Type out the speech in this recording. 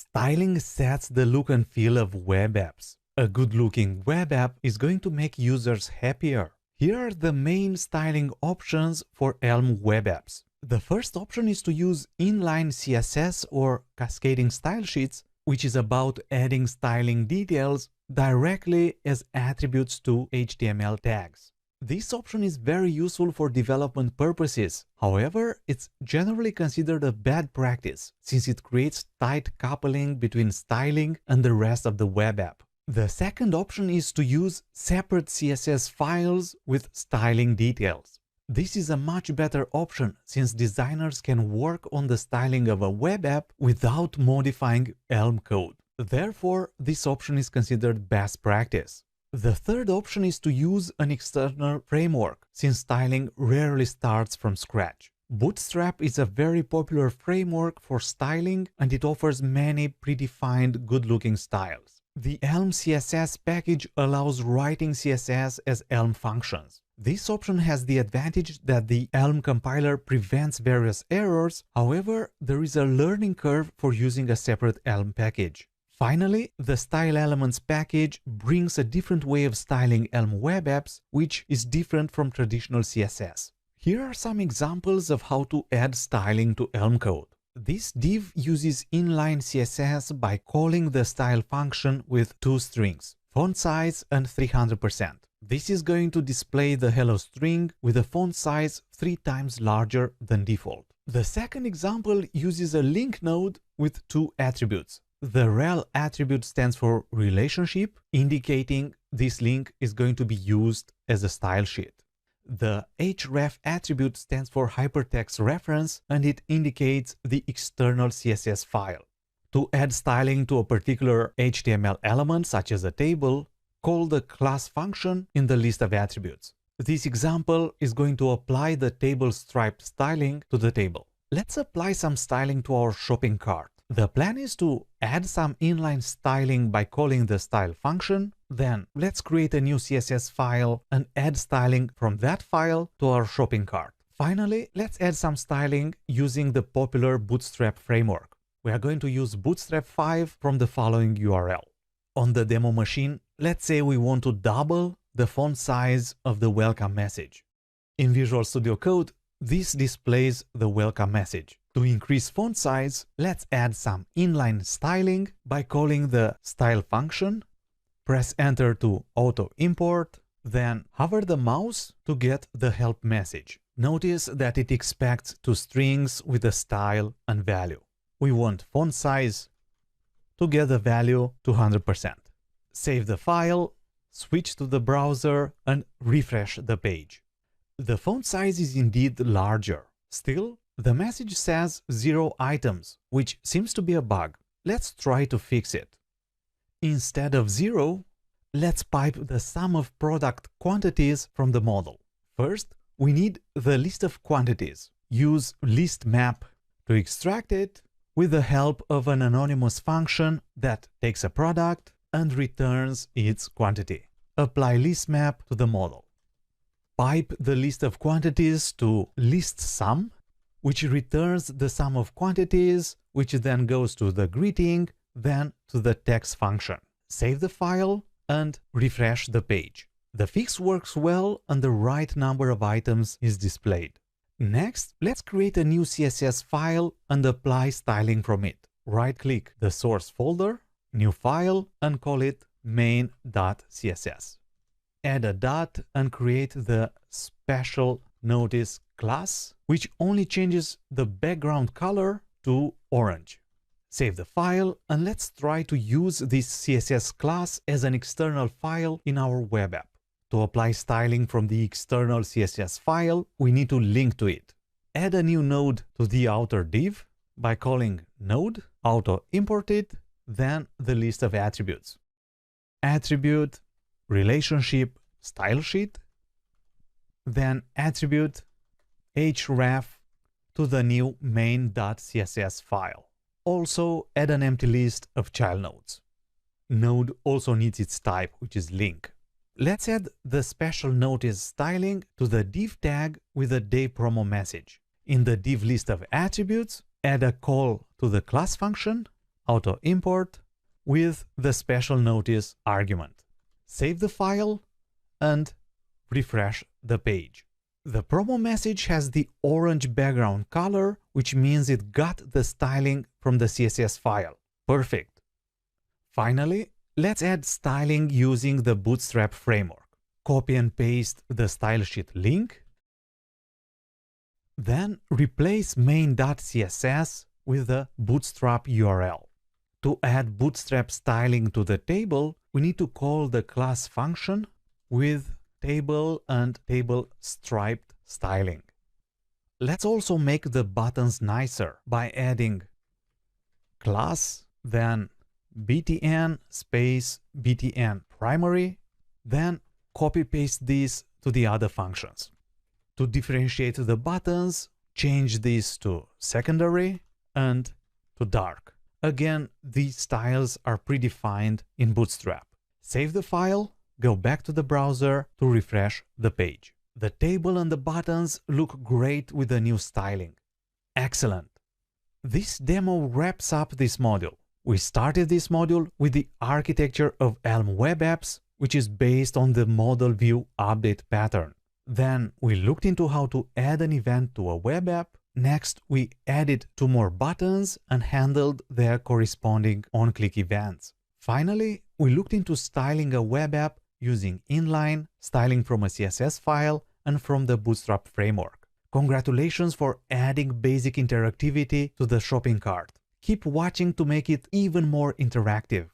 Styling sets the look and feel of web apps. A good-looking web app is going to make users happier. Here are the main styling options for Elm web apps. The first option is to use inline CSS or cascading style sheets, which is about adding styling details directly as attributes to HTML tags. This option is very useful for development purposes. However, it's generally considered a bad practice since it creates tight coupling between styling and the rest of the web app. The second option is to use separate CSS files with styling details. This is a much better option since designers can work on the styling of a web app without modifying Elm code. Therefore, this option is considered best practice. The third option is to use an external framework, since styling rarely starts from scratch. Bootstrap is a very popular framework for styling and it offers many predefined good-looking styles. The Elm CSS package allows writing CSS as Elm functions. This option has the advantage that the Elm compiler prevents various errors, however, there is a learning curve for using a separate Elm package. Finally, the Style Elements package brings a different way of styling Elm web apps, which is different from traditional CSS. Here are some examples of how to add styling to Elm code. This div uses inline CSS by calling the style function with two strings, font size and 300%. This is going to display the hello string with a font size 3 times larger than default. The second example uses a link node with two attributes. The rel attribute stands for relationship, indicating this link is going to be used as a style sheet. The href attribute stands for hypertext reference and it indicates the external CSS file. To add styling to a particular HTML element, such as a table, call the class function in the list of attributes. This example is going to apply the table stripe styling to the table. Let's apply some styling to our shopping cart. The plan is to add some inline styling by calling the style function. Then let's create a new CSS file and add styling from that file to our shopping cart. Finally, let's add some styling using the popular Bootstrap framework. We are going to use Bootstrap 5 from the following URL. On the demo machine, let's say we want to double the font size of the welcome message. In Visual Studio Code, this displays the welcome message. To increase font size, let's add some inline styling by calling the style function, press enter to auto import, then hover the mouse to get the help message. Notice that it expects two strings with a style and value. We want font size to get the value to 100%. Save the file, switch to the browser and refresh the page. The font size is indeed larger. Still, the message says 0 items, which seems to be a bug. Let's try to fix it. Instead of 0, let's pipe the sum of product quantities from the model. First, we need the list of quantities. Use list map to extract it with the help of an anonymous function that takes a product and returns its quantity. Apply list map to the model. Pipe the list of quantities to list sum, which returns the sum of quantities, which then goes to the greeting, then to the text function. Save the file and refresh the page. The fix works well and the right number of items is displayed. Next, let's create a new CSS file and apply styling from it. Right-click the source folder, new file, and call it main.css. Add a dot and create the special notice class, which only changes the background color to orange. Save the file and let's try to use this CSS class as an external file in our web app. To apply styling from the external CSS file, we need to link to it. Add a new node to the outer div by calling node, auto import it, then the list of attributes. Attribute, relationship, style sheet, then attribute href to the new main.css file. Also add an empty list of child nodes. Node also needs its type, which is link. Let's add the special notice styling to the div tag with a day promo message. In the div list of attributes, add a call to the class function, auto import with the special notice argument. Save the file and refresh the page. The promo message has the orange background color, which means it got the styling from the CSS file. Perfect. Finally, let's add styling using the Bootstrap framework. Copy and paste the style sheet link. Then replace main.css with the Bootstrap URL. To add Bootstrap styling to the table, we need to call the class function with table and table striped styling. Let's also make the buttons nicer by adding class, then btn space btn primary, then copy paste this to the other functions. To differentiate the buttons, change this to secondary and to dark. Again, these styles are predefined in Bootstrap. Save the file, go back to the browser to refresh the page. The table and the buttons look great with the new styling. Excellent! This demo wraps up this module. We started this module with the architecture of Elm Web Apps, which is based on the model view update pattern. Then we looked into how to add an event to a web app. Next, we added 2 more buttons and handled their corresponding on-click events. Finally, we looked into styling a web app using inline, styling from a CSS file, and from the Bootstrap framework. Congratulations for adding basic interactivity to the shopping cart. Keep watching to make it even more interactive.